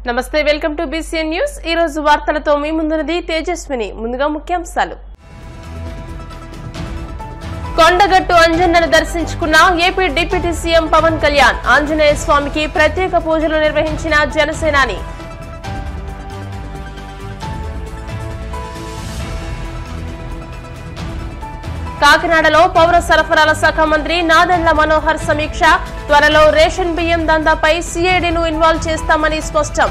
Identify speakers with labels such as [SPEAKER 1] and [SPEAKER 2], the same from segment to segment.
[SPEAKER 1] నమస్తే welcome to BCN news. ఈ రోజు వార్తలతో మీ ముందున్నది తేజస్విని। ముందుగా ముఖ్యాంశాలు। కొండగట్టు అంజన్నను దర్శించుకున్న AP deputy CM Pawan Kalyan. Anjaneya స్వామికి ప్రత్యేక పూజలు నిర్వహించిన జనసేనాని। కాకినాడలో పౌర సరఫరాల శాఖ మంత్రి నాదెండ్ల మనోహర్ సమీక్ష। త్వరలో రేషన్ బియ్యం దందాపై సిఐడిను ఇన్వాల్వ్ చేస్తామని స్పష్టం।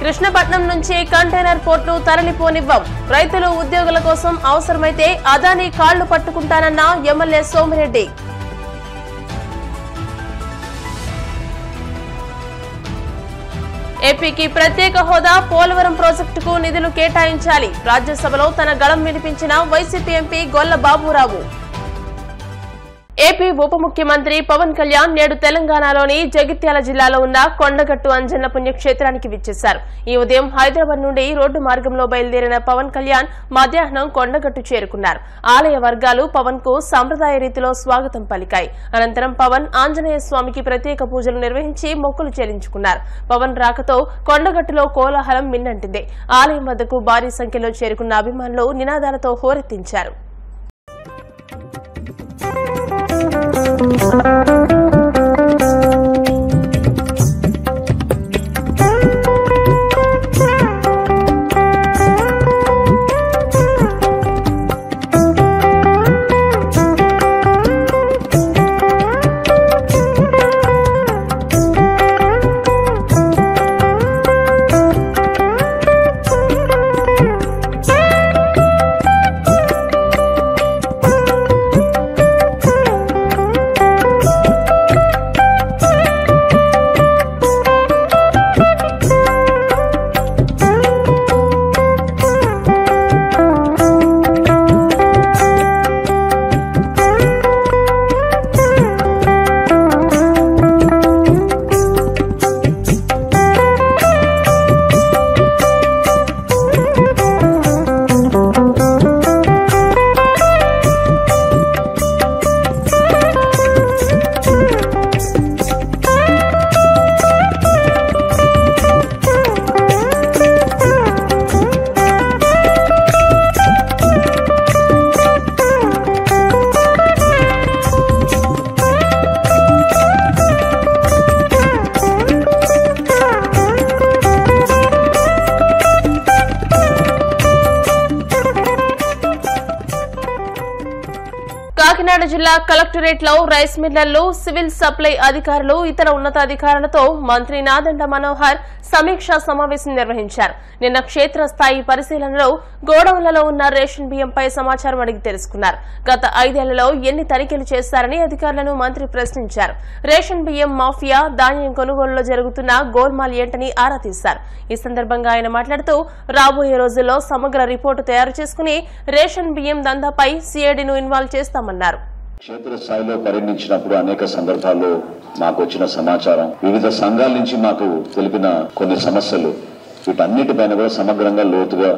[SPEAKER 1] కృష్ణపట్నం నుంచి కంటైనర్ పోర్టు తరలిపోనివ్వం। రైతులు ఉద్యోగుల కోసం అవసరమైతే అదానీ కాళ్లు పట్టుకుంటానన్న ఎమ్మెల్యే సోమిరెడ్డి। ఏపీకి ప్రత్యేక హోదా, పోలవరం ప్రాజెక్టుకు నిధులు కేటాయించాలి। రాజ్యసభలో తన గళం వినిపించిన వైసీపీ ఎంపీ గొల్ల బాబురావు। ఏపీ ఉప ముఖ్యమంత్రి పవన్ కళ్యాణ్ నేడు తెలంగాణలోని జగిత్యాల జిల్లాలో ఉన్న కొండగట్టు అంజన్న పుణ్యక్షేత్రానికి విచ్చేశారు। ఈ ఉదయం హైదరాబాద్ నుండి రోడ్డు మార్గంలో బయలుదేరిన పవన్ కళ్యాణ్ మధ్యాహ్నం కొండగట్టు చేరుకున్నారు। ఆలయ వర్గాలు పవన్ కు సంప్రదాయ రీతిలో స్వాగతం పలికాయి। అనంతరం పవన్ ఆంజనేయ స్వామికి ప్రత్యేక పూజలు నిర్వహించి మొక్కులు చెల్లించుకున్నారు। పవన్ రాకతో కొండగట్టులో కోలాహలం మిన్నంటింది। ఆలయం వద్దకు భారీ సంఖ్యలో చేరుకున్న అభిమానులు నినాదాలతో హోరెత్తించారు। కాకినాడ జిల్లా కలెక్టరేట్ లో రైస్ మిల్లర్లు, సివిల్ సప్లై అధికారులు, ఇతర ఉన్నతాధికారులతో మంత్రి నాదెండ్ల మనోహర్ సమీక్షా సమావేశం నిర్వహించారు। నిన్న క్షేత్రస్థాయి పరిశీలనలో గోడౌన్లలో ఉన్న రేషన్ బియ్యంపై సమాచారం అడిగి తెలుసుకున్నారు। గత 5 ఏళ్లలో ఎన్ని తనిఖీలు చేశారని అధికారులను మంత్రి ప్రశ్నించారు। రేషన్ బియ్యం మాఫియా, ధాన్యం కొనుగోలులో జరుగుతున్న గోల్మాల్ ఏంటని ఆరా తీశారు। ఈ సందర్భంగా ఆయన మాట్లాడుతూ రాబోయే రోజుల్లో సమగ్ర రిపోర్టు తయారు చేసుకుని రేషన్ బియ్యం దందాపై సిఐడిను ఇన్వాల్వ్ చేస్తామన్నారు।
[SPEAKER 2] క్షేత్రస్థాయిలో పర్యటించినప్పుడు అనేక సందర్భాల్లో మాకు వచ్చిన సమాచారం, వివిధ సంఘాల నుంచి మాకు తెలిపిన కొన్ని సమస్యలు, వీటన్నిటిపైన కూడా సమగ్రంగా లోతుగా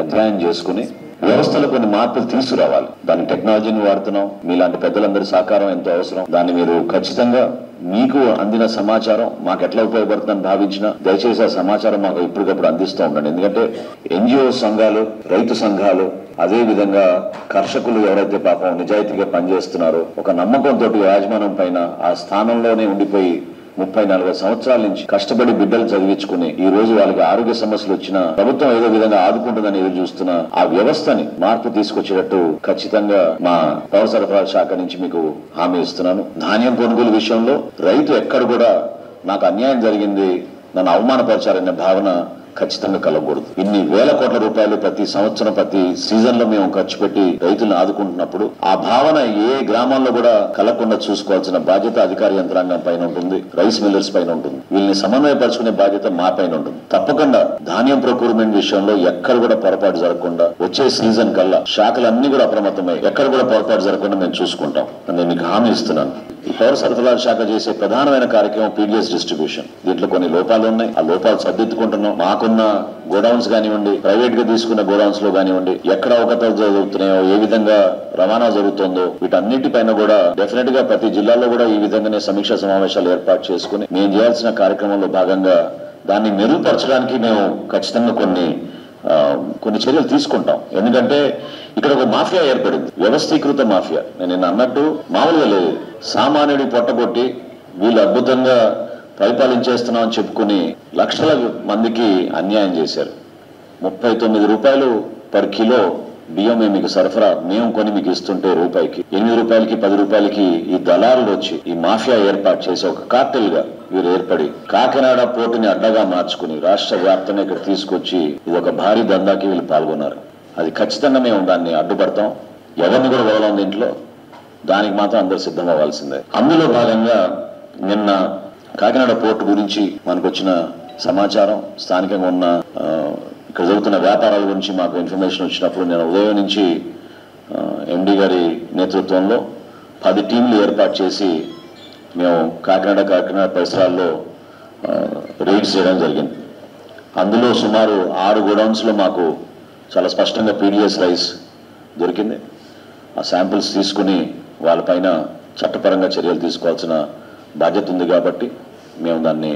[SPEAKER 2] అధ్యయనం చేసుకుని వ్యవస్థలో కొన్ని మార్పులు తీసుకురావాలి। దాని టెక్నాలజీని వాడుతున్నాం, మీలాంటి పెద్దలందరి సహకారం ఎంతో అవసరం। దాన్ని మీరు ఖచ్చితంగా మీకు అందిన సమాచారం మాకు ఎట్లా ఉపయోగపడుతుందని భావించిన దయచేసి ఆ సమాచారం మాకు ఇప్పటికప్పుడు అందిస్తూ ఉండండి। ఎందుకంటే ఎన్జిఓ సంఘాలు, రైతు సంఘాలు, అదే విధంగా కర్షకులు ఎవరైతే పాపం నిజాయితీగా పనిచేస్తున్నారో ఒక నమ్మకంతో యాజమాన్యం పైన ఆ స్థానంలోనే ఉండిపోయి 30-40 సంవత్సరాల నుంచి కష్టపడి బిడ్డలు చదివించుకుని ఈ రోజు వాళ్ళకి ఆరోగ్య సమస్యలు వచ్చినా ప్రభుత్వం ఏదో విధంగా ఆదుకుంటుందని ఎదురు చూస్తున్న ఆ వ్యవస్థని మార్పు తీసుకొచ్చేటట్టు ఖచ్చితంగా మా పౌర సరఫరాల శాఖ నుంచి మీకు హామీ ఇస్తున్నాను। ధాన్యం కొనుగోలు విషయంలో రైతు ఎక్కడ కూడా నాకు అన్యాయం జరిగింది, నన్ను అవమానపరిచారనే భావన ఖచ్చితంగా కలగకూడదు। ఇన్ని వేల కోట్ల రూపాయలు ప్రతి సంవత్సరం ప్రతి సీజన్ లో మేము ఖర్చు పెట్టి రైతులను ఆదుకుంటున్నప్పుడు ఆ భావన ఏ గ్రామాల్లో కూడా కలగకుండా చూసుకోవాల్సిన బాధ్యత అధికార యంత్రాంగం పైన ఉంటుంది, రైస్ మిల్లర్స్ పైన ఉంటుంది। వీళ్ళని సమన్వయపరుచుకునే బాధ్యత మా పైన ఉంటుంది। తప్పకుండా ధాన్యం ప్రొక్యూర్మెంట్ విషయంలో ఎక్కడ కూడా పొరపాటు జరగకుండా వచ్చే సీజన్ కల్లా శాఖలన్నీ కూడా అప్రమత్తమై ఎక్కడ కూడా పొరపాటు జరగకుండా మేము చూసుకుంటాం అని మీకు హామీ ఇస్తున్నాను। ఈ పౌర సరఫరాల శాఖ చేసే ప్రధానమైన కార్యక్రమం పీడిఎస్ డిస్ట్రిబ్యూషన్. దీంట్లో కొన్ని లోపాలు ఉన్నాయి. ఆ లోపాలు సర్దిద్దుకుంటున్నాం. మాకున్న గోడౌన్స్ కానివ్వండి, ప్రైవేట్ గా తీసుకున్న గోడౌన్స్ లో కానివ్వండి, ఎక్కడ అవకతవకలు జరుగుతున్నాయో, ఏ విధంగా రవాణా జరుగుతుందో, వీటన్నిటిపైన కూడా డెఫినెట్ గా ప్రతి జిల్లాలో కూడా ఈ విధంగానే సమీక్షా సమావేశాలు ఏర్పాటు చేసుకుని మేము చేయాల్సిన కార్యక్రమంలో భాగంగా దాన్ని మెరుగుపరచడానికి మేము ఖచ్చితంగా కొన్ని చర్యలు తీసుకుంటాం. ఎందుకంటే ఇక్కడ ఒక మాఫియా ఏర్పడింది, వ్యవస్థీకృత మాఫియా. నేను నిన్న అన్నట్టు మామూలుగా లేదు. సామాన్యుడి పొట్టగొట్టి వీళ్ళు అద్భుతంగా పరిపాలించేస్తున్నాం అని చెప్పుకుని లక్షల మందికి అన్యాయం చేశారు. 39 రూపాయలు పర్ కిలో బియ్యం మీకు సరఫరా మేము కొని మీకు ఇస్తుంటే రూపాయికి 8 రూపాయలకి 10 రూపాయలకి ఈ దళారులు వచ్చి ఈ మాఫియా ఏర్పాటు చేసి ఒక కార్టెల్ గా వీరు ఏర్పడి కాకినాడ పోర్టుని అడ్డగా మార్చుకుని రాష్ట్ర వ్యాప్తంగా ఇక్కడ తీసుకొచ్చి ఇది ఒక భారీ దందాకి వీళ్ళు పాల్గొన్నారు. అది ఖచ్చితంగా మేము దాన్ని అడ్డుపడతాం. ఎవరిని కూడా వదలం దీంట్లో. దానికి మాత్రం అందరూ సిద్ధం అవ్వాల్సిందే. అందులో భాగంగా నిన్న కాకినాడ పోర్టు గురించి మనకు వచ్చిన సమాచారం, స్థానికంగా ఉన్న ఇక్కడ జరుగుతున్న వ్యాపారాల గురించి మాకు ఇన్ఫర్మేషన్ వచ్చినప్పుడు నేను ఉదయం నుంచి ఎండి గారి నేతృత్వంలో 10 టీంలు ఏర్పాటు చేసి మేము కాకినాడ పరిసరాల్లో రైడ్స్ చేయడం జరిగింది. అందులో సుమారు 6 గోడౌన్స్లో మాకు చాలా స్పష్టంగా పీడిఎస్ రైస్ దొరికింది. ఆ శాంపిల్స్ తీసుకుని వాళ్ళపైన చట్టపరంగా చర్యలు తీసుకోవాల్సిన బాధ్యత ఉంది కాబట్టి మేము దాన్ని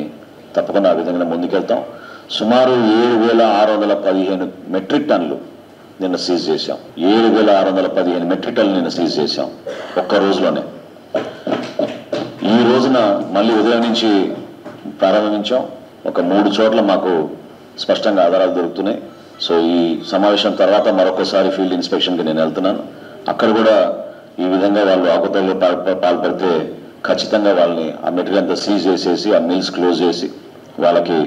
[SPEAKER 2] తప్పకుండా ఆ విధంగా ముందుకెళ్తాం. సుమారు 7,615 మెట్రిక్ టన్నులు నిన్న సీజ్ చేశాం. 7,615 మెట్రిక్ టన్నులు నిన్న సీజ్ చేశాం ఒక్క రోజులోనే. ఈ రోజున మళ్ళీ ఉదయం నుంచి ప్రారంభించాం. ఒక 3 చోట్ల మాకు స్పష్టంగా ఆధారాలు దొరుకుతున్నాయి. సో ఈ సమావేశం తర్వాత మరొకసారి ఫీల్డ్ ఇన్స్పెక్షన్కి నేను వెళ్తున్నాను. అక్కడ కూడా ఈ విధంగా వాళ్ళు ఆకుతల్లో పాల్పడితే ఖచ్చితంగా వాళ్ళని ఆ మెటీరియల్ అంతా సీజ్ చేసేసి ఆ మిల్స్ క్లోజ్ చేసి వాళ్ళకి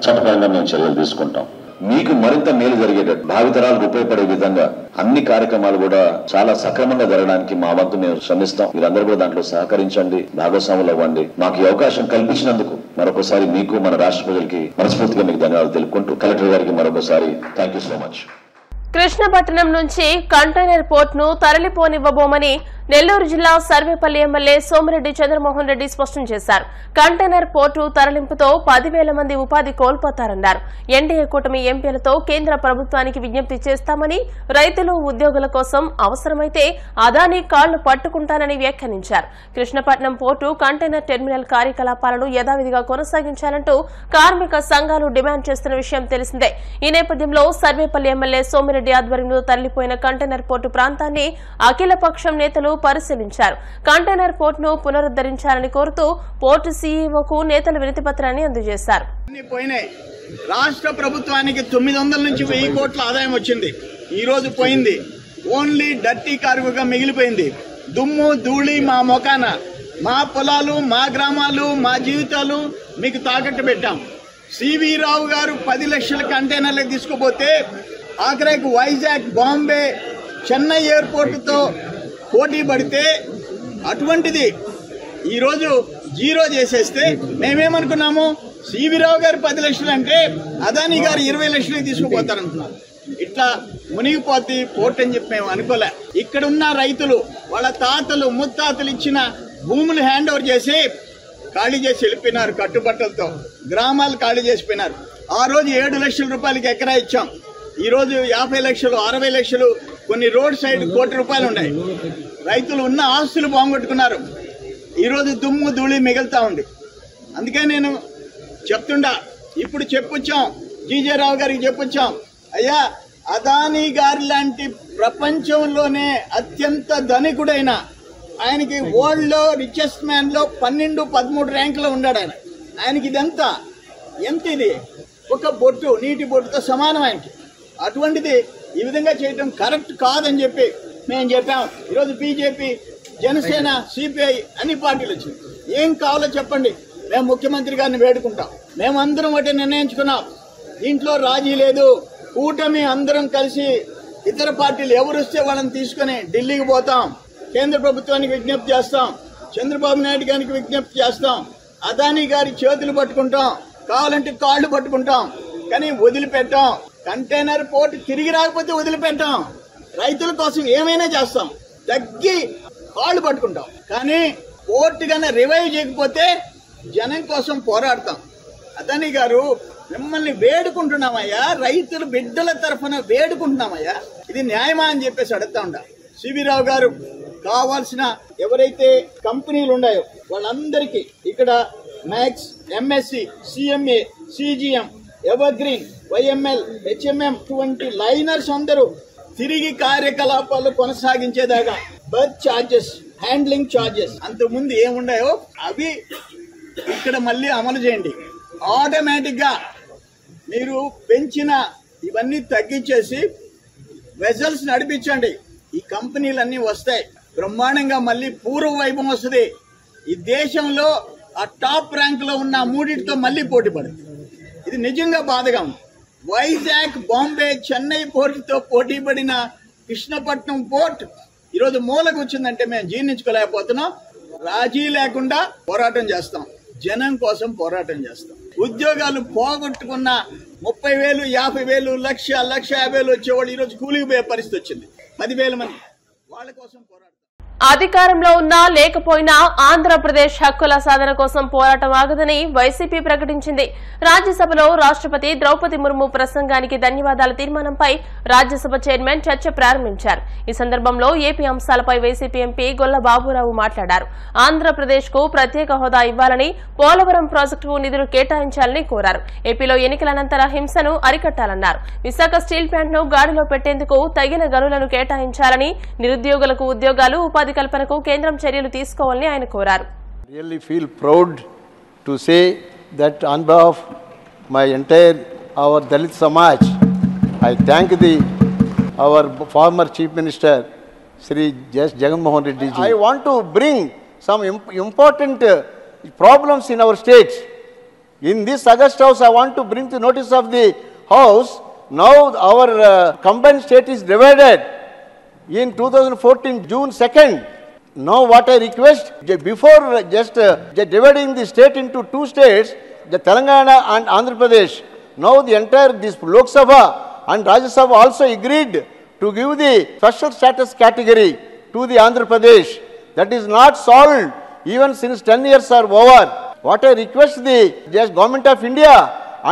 [SPEAKER 2] చట్టపరంగా మేము చర్యలు తీసుకుంటాం. మీకు మరింత మేలు జరిగేటట్టు, భావితరాలకు ఉపయోగపడే విధంగా అన్ని కార్యక్రమాలు కూడా చాలా సక్రమంగా జరగడానికి మా వంతు మేము శ్రమిస్తాం. మీరందరూ కూడా దాంట్లో సహకరించండి, భాగస్వాములు అవ్వండి. మాకు ఈ అవకాశం కల్పించినందుకు మరొకసారి మీకు, మన రాష్ట్ర ప్రజలకి మనస్ఫూర్తిగా మీకు ధన్యవాదాలు తెలుపుకుంటూ కలెక్టర్ గారికి మరొకసారి thank you so much.
[SPEAKER 1] Krishnapatnam నుంచి కంటైనర్ పోర్టును తరలిపోనివ్వబోమని నెల్లూరు జిల్లా సర్వేపల్లి ఎమ్మెల్యే సోమిరెడ్డి చంద్రమోహన్ రెడ్డి స్పష్టం చేశారు. కంటైనర్ పోర్టు తరలింపుతో 10,000 మంది ఉపాధి కోల్పోతారన్నారు. ఎన్డీఏ కూటమి ఎంపీలతో కేంద్ర ప్రభుత్వానికి విజ్ఞప్తి చేస్తామని, రైతులు ఉద్యోగుల కోసం అవసరమైతే అదానీ కాళ్లు పట్టుకుంటానని వ్యాఖ్యానించారు. కృష్ణపట్నం పోర్టు కంటైనర్ టెర్మినల్ కార్యకలాపాలను యథావిధిగా కొనసాగించాలంటూ కార్మిక సంఘాలు డిమాండ్ చేస్తున్న విషయం తెలిసిందే. ఈ నేపథ్యంలో సర్వేపల్లి ఎమ్మెల్యే సోమిరెడ్డి ఆధ్వర్యంలో తరలిపోయిన కంటైనర్ పోర్టు ప్రాంతాన్ని అఖిలపక్షం నేతలు పరిశీలించారు. కంటైనర్ పోర్టును పునరుద్దరించాలని కోరుతూ పోర్టు సీఈఓకు నేతలు వినతిపత్రాన్ని అందజేశారు.
[SPEAKER 3] రాష్ట్ర ప్రభుత్వానికి 900 నుంచి 1000 కోట్ల ఆదాయం వచ్చింది. ఈ రోజు పోయింది. ఓన్లీ డర్టీ కార్గోగా మిగిలిపోయింది. దుమ్ము ధూళి మా మొకాన, మా పొలాలు, మా గ్రామాలు, మా జీవితాలు మీకు తాకట్టు పెట్టాం. సివి రావు గారు 10 లక్షల కంటైనర్లకు తీసుకుపోతే ఆఖరికి వైజాగ్, బాంబే, చెన్నై ఎయిర్పోర్టుతో పోటీ పడితే అటువంటిది ఈరోజు జీరో చేసేస్తే మేమేమనుకున్నాము, సివి రావు గారు 10 లక్షలు అంటే అదానీ గారు 20 లక్షలకి తీసుకుపోతారనుకున్నాం. ఇట్లా మునిగిపోతే పోర్ట్ అని చెప్పి మేము అనుకోలే. ఇక్కడున్న రైతులు వాళ్ళ తాతలు ముత్తాతలు ఇచ్చిన భూములు హ్యాండ్ ఓవర్ చేసి ఖాళీ చేసి వెళ్ళిపోయినారు. కట్టుబట్టలతో గ్రామాలు ఖాళీ చేసిపోయినారు. ఆ రోజు 7 లక్షల రూపాయలకి ఎకరా ఇచ్చాం. ఈ రోజు 50 లక్షలు, 60 లక్షలు, కొన్ని రోడ్ సైడ్ 1 కోటి రూపాయలు ఉన్నాయి. రైతులు ఉన్న ఆస్తులు బాగుంటున్నారు. ఈరోజు దుమ్ము ధూళి మిగులుతా ఉంది. అందుకే నేను చెప్తుండా, ఇప్పుడు చెప్పొచ్చాం, జీజే రావు గారికి చెప్పొచ్చాం, అయ్యా అదానీ గారి లాంటి ప్రపంచంలోనే అత్యంత ధనికుడైన ఆయనకి వరల్డ్ లో రిచెస్ట్ మ్యాన్ లో 12-13 ర్యాంకులో ఉన్నాడు ఆయన. ఆయనకి ఇదంతా ఎంత, ఇది ఒక బొట్టు, నీటి బొట్టుతో సమానం ఆయనకి. అటువంటిది ఈ విధంగా చేయటం కరెక్ట్ కాదని చెప్పి మేము చెప్పాం. ఈరోజు బీజేపీ, జనసేన, సిపిఐ అన్ని పార్టీలు వచ్చింది. ఏం కావాలో చెప్పండి, మేము ముఖ్యమంత్రి గారిని వేడుకుంటాం. మేమందరం ఒకటి నిర్ణయించుకున్నాం, దీంట్లో రాజీ లేదు. కూటమి అందరం కలిసి ఇతర పార్టీలు ఎవరు వస్తే వాళ్ళని తీసుకుని ఢిల్లీకి పోతాం. కేంద్ర ప్రభుత్వానికి విజ్ఞప్తి చేస్తాం, చంద్రబాబు నాయుడు గారికి విజ్ఞప్తి చేస్తాం, అదానీ గారి చేతులు పట్టుకుంటాం, కావాలంటే కాళ్ళు పట్టుకుంటాం, కానీ వదిలిపెట్టాం. కంటైనర్ పోర్టు తిరిగి రాకపోతే వదిలిపెట్టాం. రైతుల కోసం ఏమైనా చేస్తాం, తగ్గి కాళ్ళు పట్టుకుంటాం. కానీ పోర్ట్ గానే రివైవ్ చేయకపోతే జనం కోసం పోరాడతాం. అదాని గారు మిమ్మల్ని వేడుకుంటున్నామయ్యా, రైతుల బిడ్డల తరఫున వేడుకుంటున్నామయ్యా, ఇది న్యాయమా అని చెప్పేసి అడుగుతా ఉండా. సివి రావు గారు కావాల్సిన ఎవరైతే కంపెనీలు ఉన్నాయో వాళ్ళందరికీ ఇక్కడ max, MSc, CMA, CGM, evergreen, YML, HMM 20 liners అందరూ తిరిగి కార్యకలాపాలు కొనసాగించేదాకా బర్త్ ఛార్జెస్, హ్యాండ్లింగ్ ఛార్జెస్ అంతకుముందు ఏముండాయో అవి ఇక్కడ మళ్ళీ అమలు చేయండి. ఆటోమేటిక్ గా మీరు పెంచిన ఇవన్నీ తగ్గించేసి వెజల్స్ నడిపించండి. ఈ కంపెనీలన్నీ వస్తాయి, బ్రహ్మాండంగా మళ్ళీ పూర్వ వైభవం వస్తుంది. ఈ దేశంలో ఆ టాప్ ర్యాంక్ లో ఉన్న మూడింటితో మళ్ళీ పోటీ పడుతుంది. ఇది నిజంగా బాధగా ఉంది. వైజాగ్, బాంబే, చెన్నై పోర్టుతో పోటీ పడిన కృష్ణపట్నం పోర్ట్ ఈరోజు మూలకు వచ్చిందంటే మేము జీర్ణించుకోలేకపోతున్నాం. రాజీ లేకుండా పోరాటం చేస్తాం, జనం కోసం పోరాటం చేస్తాం. ఉద్యోగాలు పోగొట్టుకున్న 30,000, 50,000, 1,50,000 వచ్చేవాళ్ళు ఈరోజు కూలికి పోయే పరిస్థితి వచ్చింది. 10,000 మంది వాళ్ళ కోసం పోరాడతాం.
[SPEAKER 1] అధికారంలో ఉన్నా లేకపోయినా ఆంధ్రప్రదేశ్ హక్కుల సాధన కోసం పోరాటం ఆగదని వైసీపీ ప్రకటించింది. రాజ్యసభలో రాష్ట్రపతి ద్రౌపది ముర్ము ప్రసంగానికి ధన్యవాదాల తీర్మానంపై రాజ్యసభ చైర్మన్ చర్చ ప్రారంభించారు. ఈ సందర్భంలో ఏపీ అంశాలపై వైసీపీ ఎంపీ గొల్ల బాబురావు మాట్లాడారు. ఆంధ్రప్రదేశ్ కు ప్రత్యేక హోదా ఇవ్వాలని, పోలవరం ప్రాజెక్టుకు నిధులు కేటాయించాలని కోరారు. ఏపీలో ఎన్నికల అనంతర హింసను అరికట్టాలన్నారు. విశాఖ స్టీల్ ప్లాంట్ను గాడిలో పెట్టేందుకు తగిన గనులను కేటాయించాలని, నిరుద్యోగులకు ఉద్యోగాలు, ఉపాధి కల్పనకు కేంద్రం చర్యలు తీసుకోవాలని ఆయన కోరారు.
[SPEAKER 4] Really feel proud to say that on behalf of my entire our Dalit Samaj, I thank our former Chief Minister Shri Jagan Mohan Reddy ji. I want to bring some important problems in our state. In this August House, I want to bring the notice of the House. Now our combined state is divided. In 2014, June 2nd, now what I request, before just dividing the state into two states, the Telangana and Andhra Pradesh, now the entire this Lok Sabha and Rajya Sabha also agreed to give the special status category to the Andhra Pradesh. That is not solved even since 10 years are over. What I request the government of India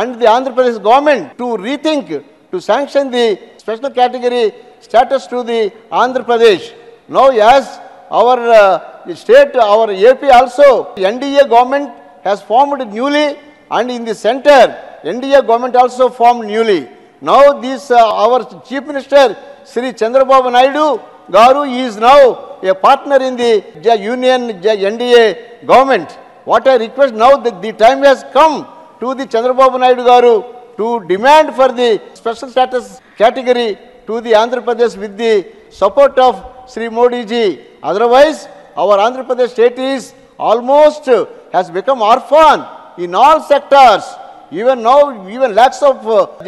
[SPEAKER 4] and the Andhra Pradesh government to rethink, to sanction the special category status to the Andhra Pradesh. Now as our state, our AP also, NDA government has formed newly, and in the center, NDA government also formed newly. Now this our Chief Minister Shri Chandrababu Naidu Garu is now a partner in the Union NDA government. What I request now that the time has come to the Chandrababu Naidu Garu to demand for the special status category to the Andhra Pradesh with the support of Sri Modi ji. Otherwise, our Andhra Pradesh state is almost has become orphan in all sectors. Even now, even lakhs of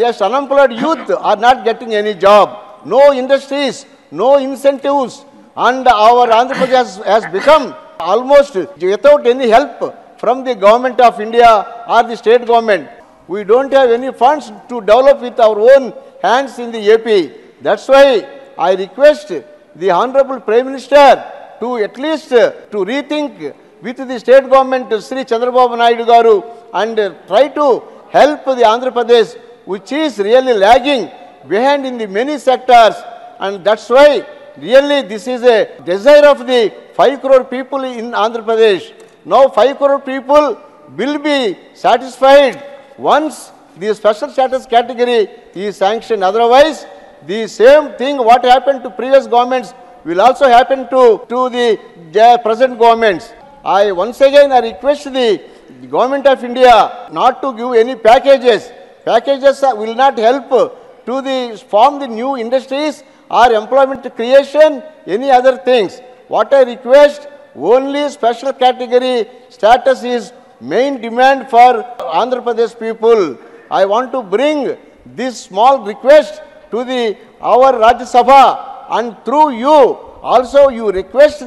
[SPEAKER 4] just unemployed youth are not getting any job. No industries, no incentives, and our Andhra Pradesh has become almost without any help from the government of India or the state government. We don't have any funds to develop with our own hands in the AP. That's why I request the Honorable Prime Minister to at least to rethink with the state government, Sri Chandrababu Naidu Garu, and try to help the Andhra Pradesh, which is really lagging behind in the many sectors. And that's why really this is a desire of the 5 crore people in Andhra Pradesh. Now 5 crore people will be satisfied once the special status category is sanctioned. Otherwise, the same thing what happened to previous governments will also happen to the present governments. Once again I request the government of India not to give any packages. Packages will not help to form the new industries or employment creation, any other things. What I request, only special category status is main demand for Andhra Pradesh people. I want to bring this small request to our Rajya Sabha, and through you also you request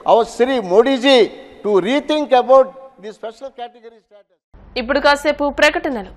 [SPEAKER 4] our Sri Modi ji to rethink about the special category status.
[SPEAKER 1] ఇప్పుడు కాసేపు ప్రకటనలు.